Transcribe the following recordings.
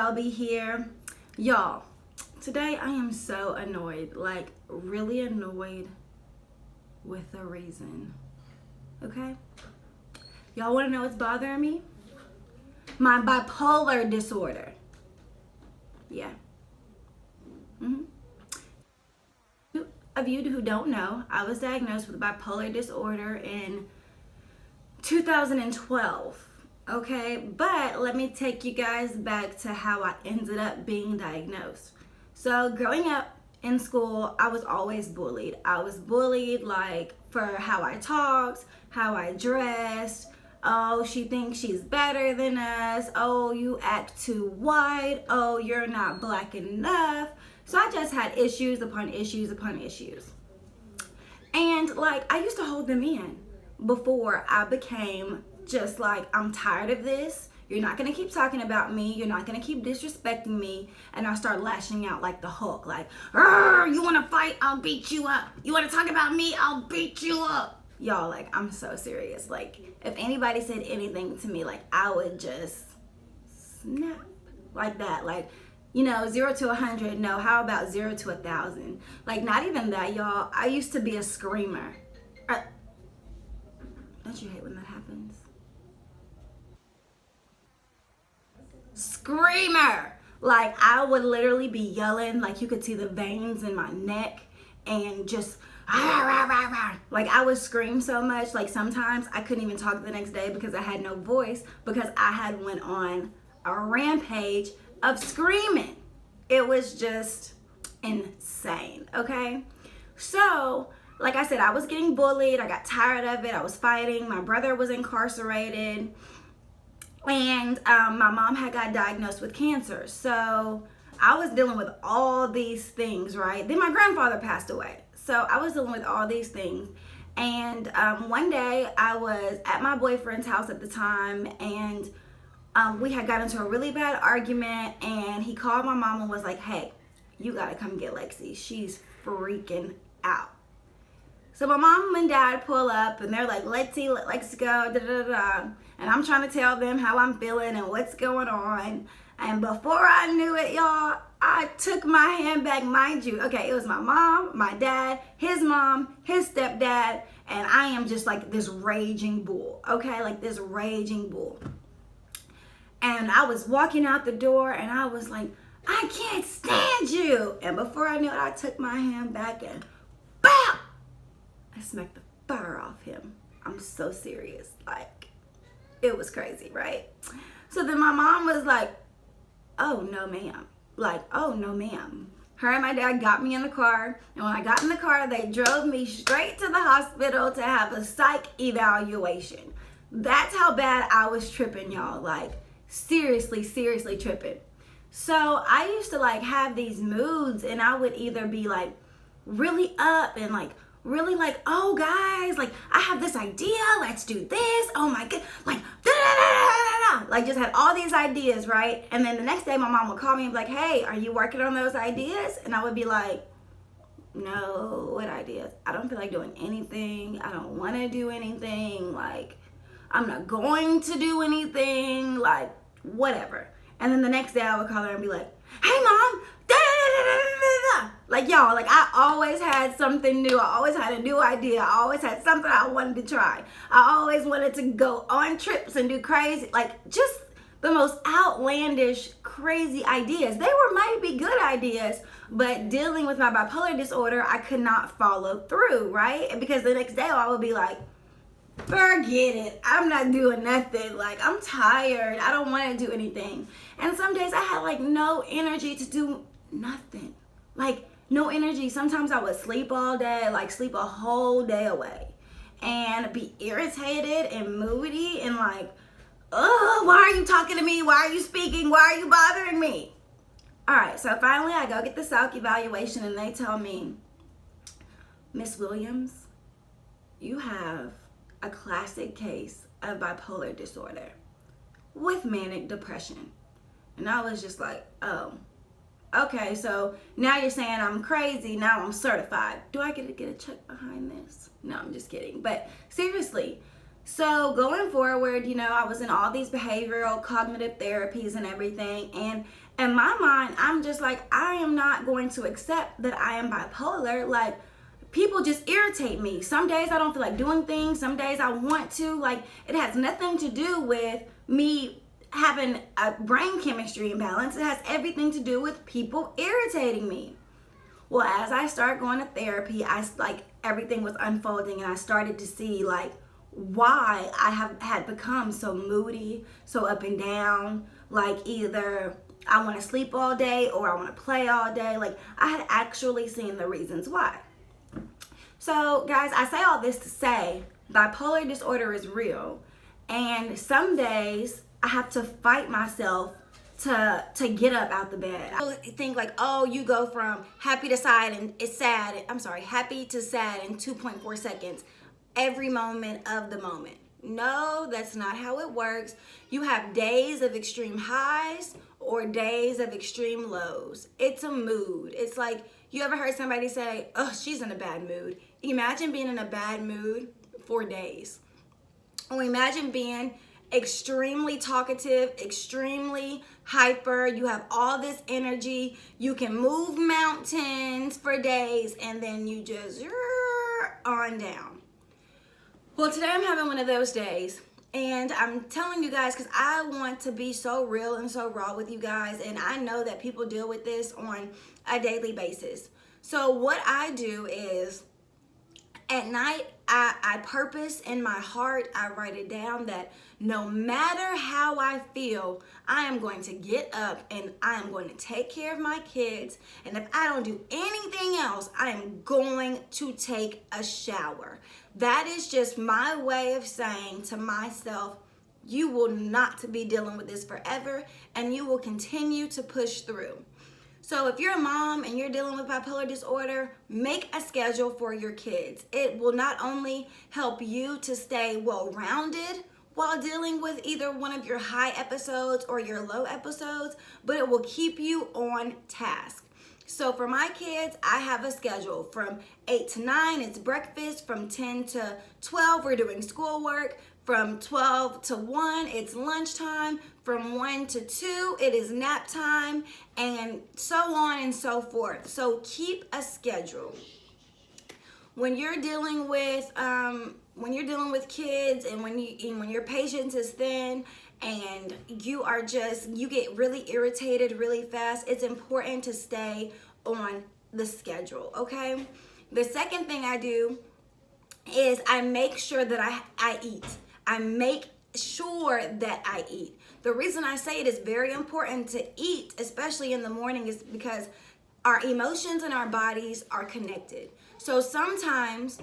Shelby here. Y'all, today I am so annoyed, like really annoyed with a reason, okay? Y'all wanna know what's bothering me? My bipolar disorder. Yeah. Of you who don't know, I was diagnosed with bipolar disorder in 2012. Okay, but let me take you guys back to how I ended up being diagnosed. So growing up in school, I was always bullied. I was bullied like for how I talked, how I dressed. Oh, she thinks she's better than us. Oh, you act too white. Oh, you're not black enough. So I just had issues upon issues upon issues. And like I used to hold them in before I became just like, I'm tired of this. You're not gonna keep talking about me. You're not gonna keep disrespecting me. And I start lashing out like the Hulk, like, you wanna fight? I'll beat you up. You wanna talk about me? I'll beat you up. Y'all, like, I'm so serious. Like, if anybody said anything to me, like, I would just snap like that. Like, you know, 0 to 100. No, how about 0 to 1,000? Like, not even that, y'all. I used to be a screamer. Don't you hate when that happens? Screamer. Like, I would literally be yelling, like you could see the veins in my neck, and just like I would scream so much, like sometimes I couldn't even talk the next day because I had no voice, because I had went on a rampage of screaming. It was just insane. Okay, so like I said, I was getting bullied. I got tired of it. I was fighting. My brother was incarcerated. And my mom had got diagnosed with cancer. So I was dealing with all these things, right? Then my grandfather passed away. So I was dealing with all these things. And one day I was at my boyfriend's house at the time, and we had got into a really bad argument, and he called my mom and was like, hey, you gotta come get Lexi. She's freaking out. So my mom and dad pull up, and they're like, let's go, da da da. And I'm trying to tell them how I'm feeling and what's going on. And before I knew it, y'all, I took my hand back, mind you. Okay, it was my mom, my dad, his mom, his stepdad, and I am just like this raging bull, okay? Like this raging bull. And I was walking out the door, and I was like, I can't stand you. And before I knew it, I took my hand back and BOW! I smacked the fire off him. I'm so serious. Like, it was crazy, right? So then my mom was like, oh, no, ma'am. Like, oh, no, ma'am. Her and my dad got me in the car. And when I got in the car, they drove me straight to the hospital to have a psych evaluation. That's how bad I was tripping, y'all. Like, seriously tripping. So I used to like have these moods, and I would either be like really up and like really like, oh guys, like I have this idea, let's do this, oh my god, like like just had all these ideas, right? And then the next day my mom would call me and be like, hey, are you working on those ideas? And I would be like, no, what ideas? I don't feel like doing anything. I don't want to do anything. Like, I'm not going to do anything, like whatever. And then the next day I would call her and be like, hey mom, like y'all, like I always had something new. I always had a new idea. I always had something I wanted to try. I always wanted to go on trips and do crazy, like just the most outlandish, crazy ideas. They were maybe good ideas, but dealing with my bipolar disorder, I could not follow through, right? Because the next day I would be like, forget it. I'm not doing nothing. Like, I'm tired. I don't want to do anything. And some days I had like no energy to do nothing. Like, no energy. Sometimes I would sleep all day, like sleep a whole day away, and be irritated and moody and like, oh, why are you talking to me? Why are you speaking? Why are you bothering me? All right, so finally I go get the psych evaluation, and they tell me, Miss Williams, you have a classic case of bipolar disorder with manic depression. And I was just like, oh, okay, so now you're saying I'm crazy, now I'm certified. Do I get to get a check behind this? No, I'm just kidding. But seriously, so going forward, you know, I was in all these behavioral cognitive therapies and everything, and In my mind, I'm just like, I am not going to accept that I am bipolar. Like, people just irritate me. Some days I don't feel like doing things. Some days I want to. Like, it has nothing to do with me having a brain chemistry imbalance. It has everything to do with people irritating me. Well, as I started going to therapy, everything was unfolding, and I started to see like why I had become so moody, so up and down. Like, either I want to sleep all day or I want to play all day. Like, I had actually seen the reasons why. So guys, I say all this to say bipolar disorder is real, and some days I have to fight myself to get up out the bed. I think like, oh, you go from happy to sad and happy to sad in 2.4 seconds every moment of the moment. No, that's not how it works. You have days of extreme highs or days of extreme lows. It's a mood. It's like, you ever heard somebody say, oh, she's in a bad mood? Imagine being in a bad mood for days. Or imagine being extremely talkative, extremely hyper. You have all this energy. You can move mountains for days, and then you just on down. Well, today I'm having one of those days, and I'm telling you guys because I want to be so real and so raw with you guys, and I know that people deal with this on a daily basis. So what I do is, at night, I purpose in my heart, I write it down that no matter how I feel, I am going to get up and I am going to take care of my kids. And if I don't do anything else, I am going to take a shower. That is just my way of saying to myself, you will not be dealing with this forever, and you will continue to push through. So if you're a mom and you're dealing with bipolar disorder, make a schedule for your kids. It will not only help you to stay well-rounded while dealing with either one of your high episodes or your low episodes, but it will keep you on task. So for my kids, I have a schedule. From 8 to 9, it's breakfast. From 10 to 12, we're doing schoolwork. From 12 to 1, it's lunchtime. From 1 to 2, it is nap time, and so on and so forth. So keep a schedule. When you're dealing with kids, and when your patience is thin, and you get really irritated really fast, it's important to stay on the schedule, okay? The second thing I do is I make sure that I eat. I make sure that I eat. The reason I say it is very important to eat, especially in the morning, is because our emotions and our bodies are connected. So sometimes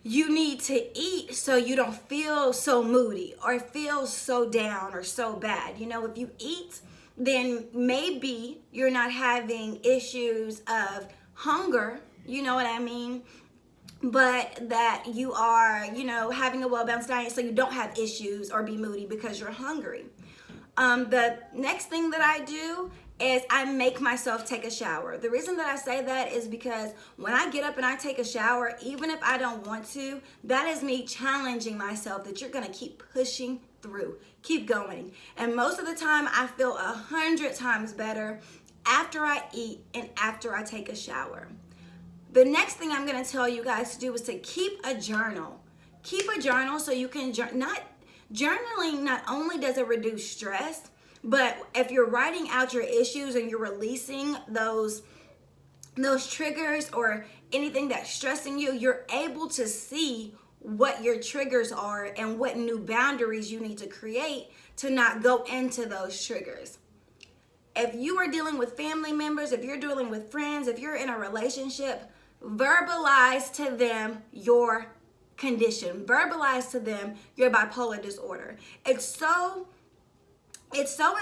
you need to eat so you don't feel so moody or feel so down or so bad. You know, if you eat, then maybe you're not having issues of hunger, you know what I mean? But that you are, having a well-balanced diet so you don't have issues or be moody because you're hungry. The next thing that I do is I make myself take a shower. The reason that I say that is because when I get up and I take a shower, even if I don't want to, that is me challenging myself that you're gonna keep pushing through, keep going. And most of the time I feel 100 times better after I eat and after I take a shower. The next thing I'm gonna tell you guys to do is to keep a journal. Keep a journal so you can journaling not only does it reduce stress, but if you're writing out your issues and you're releasing those triggers or anything that's stressing you, you're able to see what your triggers are and what new boundaries you need to create to not go into those triggers. If you are dealing with family members, if you're dealing with friends, if you're in a relationship, verbalize to them your condition. Verbalize to them your bipolar disorder. It's so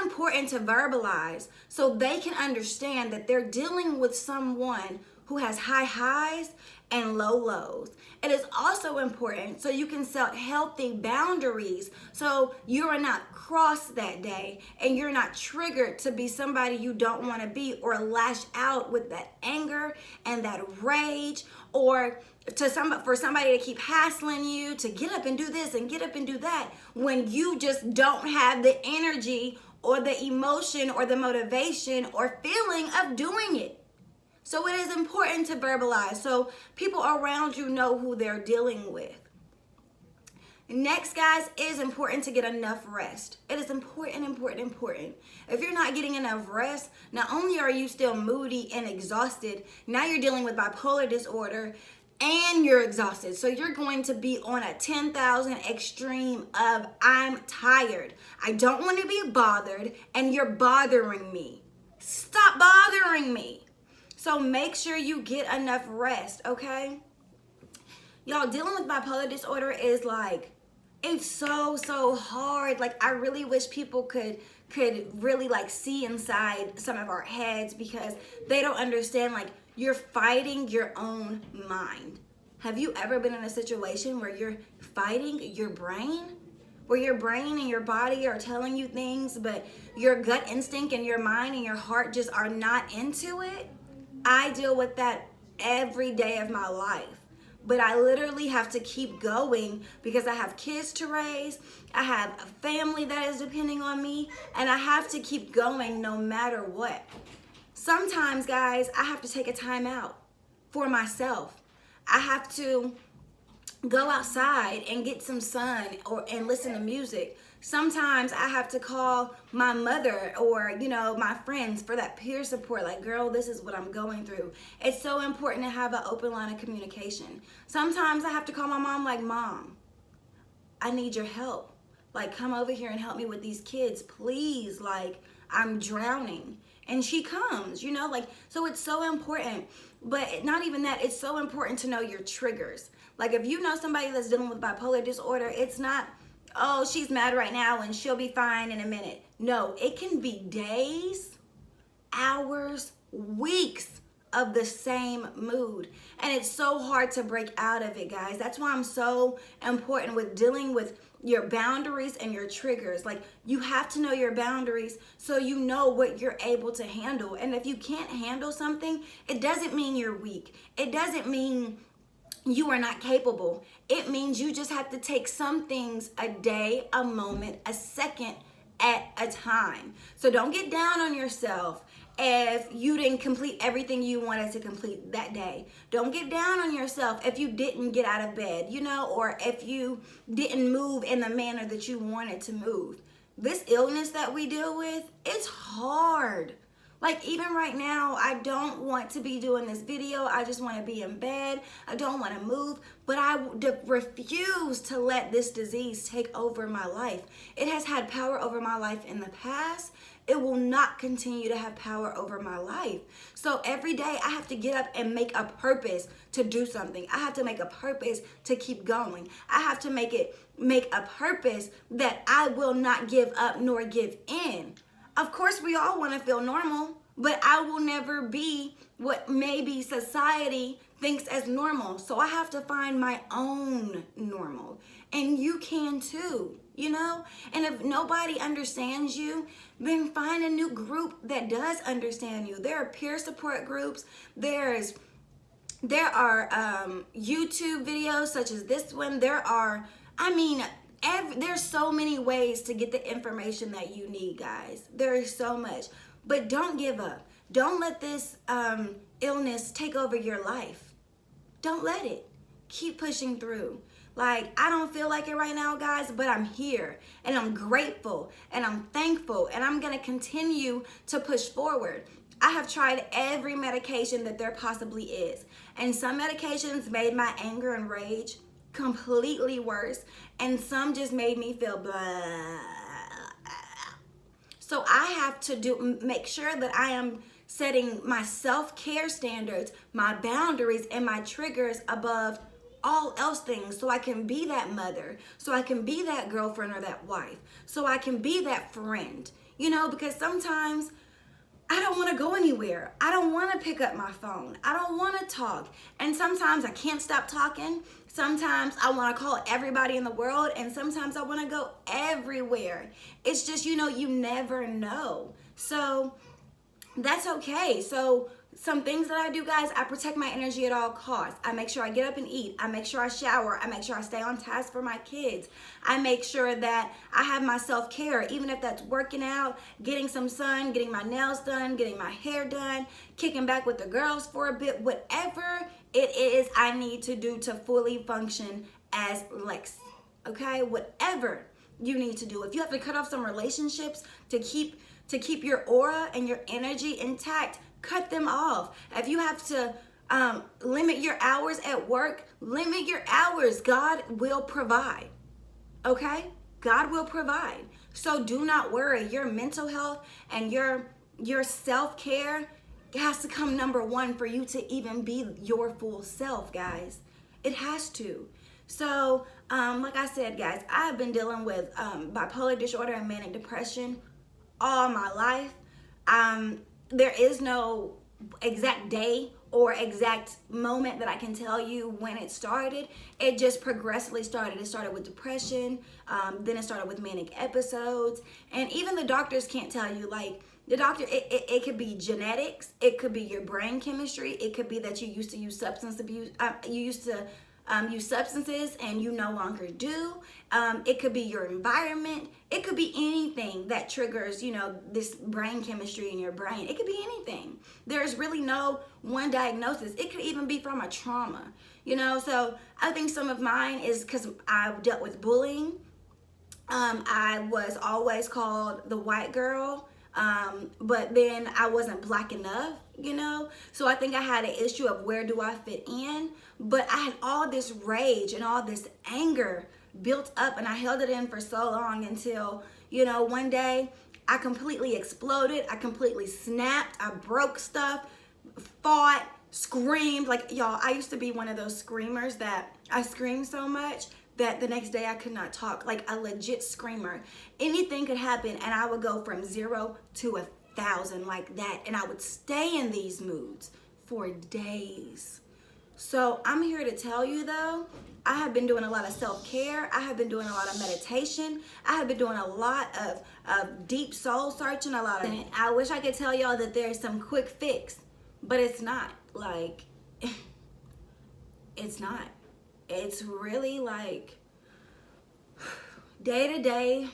important to verbalize so they can understand that they're dealing with someone who has high highs and low lows. It is also important so you can set healthy boundaries so you are not crossed that day and you're not triggered to be somebody you don't want to be or lash out with that anger and that rage, or for somebody to keep hassling you to get up and do this and get up and do that when you just don't have the energy or the emotion or the motivation or feeling of doing it. So it is important to verbalize so people around you know who they're dealing with. Next, guys, it is important to get enough rest. It is important. If you're not getting enough rest, not only are you still moody and exhausted, now you're dealing with bipolar disorder and you're exhausted. So you're going to be on a 10,000 extreme of I'm tired, I don't want to be bothered, and you're bothering me. Stop bothering me. So make sure you get enough rest, okay? Y'all, dealing with bipolar disorder is like, it's so hard. Like, I really wish people could really like see inside some of our heads, because they don't understand, like, you're fighting your own mind. Have you ever been in a situation where you're fighting your brain? Where your brain and your body are telling you things, but your gut instinct and your mind and your heart just are not into it? I deal with that every day of my life. But I literally have to keep going because I have kids to raise, I have a family that is depending on me, and I have to keep going no matter what. Sometimes, guys, I have to take a time out for myself. I have to go outside and get some sun and listen to music. Sometimes I have to call my mother or, my friends for that peer support. Like, girl, this is what I'm going through. It's so important to have an open line of communication. Sometimes I have to call my mom, like, Mom, I need your help. Like, come over here and help me with these kids, please. Like, I'm drowning. And she comes, so it's so important. But not even that, it's so important to know your triggers. Like, if you know somebody that's dealing with bipolar disorder, it's not, oh, she's mad right now and she'll be fine in a minute. No, it can be days, hours, weeks of the same mood. And it's so hard to break out of it, guys. That's why I'm so important with dealing with your boundaries and your triggers. Like, you have to know your boundaries so you know what you're able to handle. And if you can't handle something, it doesn't mean you're weak. It doesn't mean you are not capable. It means you just have to take some things a day, a moment, a second at a time. So don't get down on yourself if you didn't complete everything you wanted to complete that day. Don't get down on yourself if you didn't get out of bed, or if you didn't move in the manner that you wanted to move. This illness that we deal with, it's hard. Like, even right now, I don't want to be doing this video. I just want to be in bed. I don't want to move, but I refuse to let this disease take over my life. It has had power over my life in the past. It will not continue to have power over my life. So every day I have to get up and make a purpose to do something. I have to make a purpose to keep going. I have to make a purpose that I will not give up nor give in. Of course, we all want to feel normal, but I will never be what maybe society thinks as normal. So I have to find my own normal. And you can too, And if nobody understands you, then find a new group that does understand you. There are peer support groups. There are YouTube videos such as this one. There's so many ways to get the information that you need, guys. There is so much. But don't give up. Don't let this illness take over your life. Don't let it. Keep pushing through. Like, I don't feel like it right now, guys, but I'm here. And I'm grateful. And I'm thankful. And I'm going to continue to push forward. I have tried every medication that there possibly is. And some medications made my anger and rage completely worse, and some just made me feel blah. So I have to make sure that I am setting my self-care standards, my boundaries, and my triggers above all else things, so I can be that mother, so I can be that girlfriend or that wife, so I can be that friend, because sometimes I don't want to go anywhere. I don't want to pick up my phone. I don't want to talk. And sometimes I can't stop talking. Sometimes I want to call everybody in the world. And sometimes I want to go everywhere. It's just, you never know. So that's okay. So some things that I do, guys, I protect my energy at all costs. I make sure I get up and eat. I make sure I shower. I make sure I stay on task for my kids. I make sure that I have my self-care, even if that's working out, getting some sun, getting my nails done, getting my hair done, kicking back with the girls for a bit, whatever it is I need to do to fully function as Lex, okay? Whatever you need to do. If you have to cut off some relationships to keep your aura and your energy intact, cut them off. If you have to limit your hours at work, limit your hours. God will provide, okay? God will provide. So do not worry. Your mental health and your self-care has to come number one for you to even be your full self, guys. It has to. So, like I said, guys, I've been dealing with bipolar disorder and manic depression all my life. There is no exact day or exact moment that I can tell you when it started. It just progressively started. It started with depression, then it started with manic episodes, and even the doctors can't tell you, like, the doctor, it could be genetics, it could be your brain chemistry, it could be that you used to use substance abuse, you used to use substances and you no longer do. It could be your environment. It could be anything that triggers, this brain chemistry in your brain. It could be anything. There's really no one diagnosis. It could even be from a trauma, So I think some of mine is because I dealt with bullying. I was always called the white girl. But then I wasn't black enough, So I think I had an issue of where do I fit in? But I had all this rage and all this anger built up, and I held it in for so long until, one day I completely exploded. I completely snapped. I broke stuff, fought, screamed. Like, y'all, I used to be one of those screamers that I screamed so much that the next day I could not talk, like a legit screamer. Anything could happen and I would go from 0 to 1,000 like that, and I would stay in these moods for days. So I'm here to tell you though, I have been doing a lot of self-care. I have been doing a lot of meditation. I have been doing a lot of deep soul searching, I wish I could tell y'all that there's some quick fix, but it's not. Like, it's not. It's really like day-to-day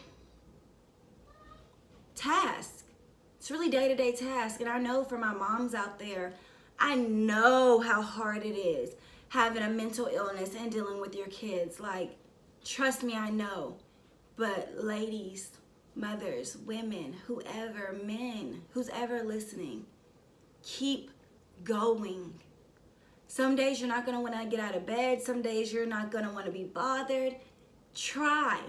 task. It's really day-to-day task. And I know for my moms out there, I know how hard it is having a mental illness and dealing with your kids. Like, trust me, I know. But ladies, mothers, women, whoever, men, who's ever listening, keep going. Some days you're not going to want to get out of bed. Some days you're not going to want to be bothered. Try.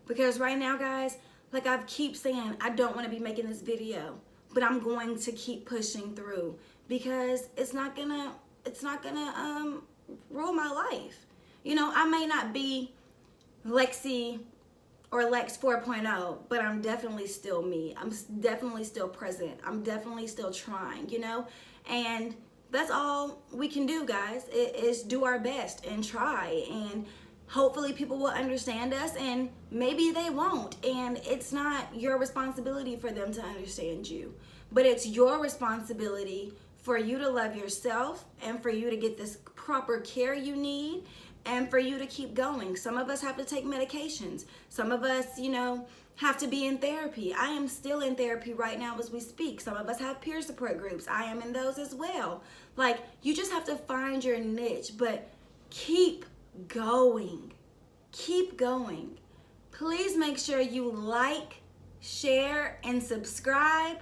Because right now, guys, like I keep saying, I don't want to be making this video, but I'm going to keep pushing through because it's not gonna rule my life. I may not be Lexi or Lex 4.0, but I'm definitely still me. I'm definitely still present. I'm definitely still trying, And that's all we can do, guys, is do our best and try. And hopefully people will understand us, and maybe they won't. And it's not your responsibility for them to understand you, but it's your responsibility for you to love yourself and for you to get this proper care you need, and for you to keep going. Some of us have to take medications. Some of us, have to be in therapy. I am still in therapy right now as we speak. Some of us have peer support groups. I am in those as well. Like, you just have to find your niche, but keep going. Keep going. Please make sure you like, share, and subscribe.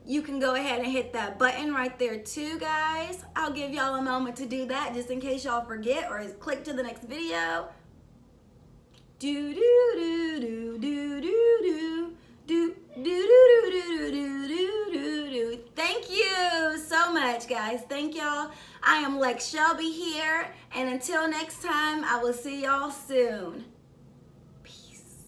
You can go ahead and hit that button right there too, guys. I'll give y'all a moment to do that just in case y'all forget or click to the next video. Do do do do do do do do do do do do do do do. Thank you so much, guys. Thank y'all. I am Lex Shelby here, and until next time, I will see y'all soon. Peace.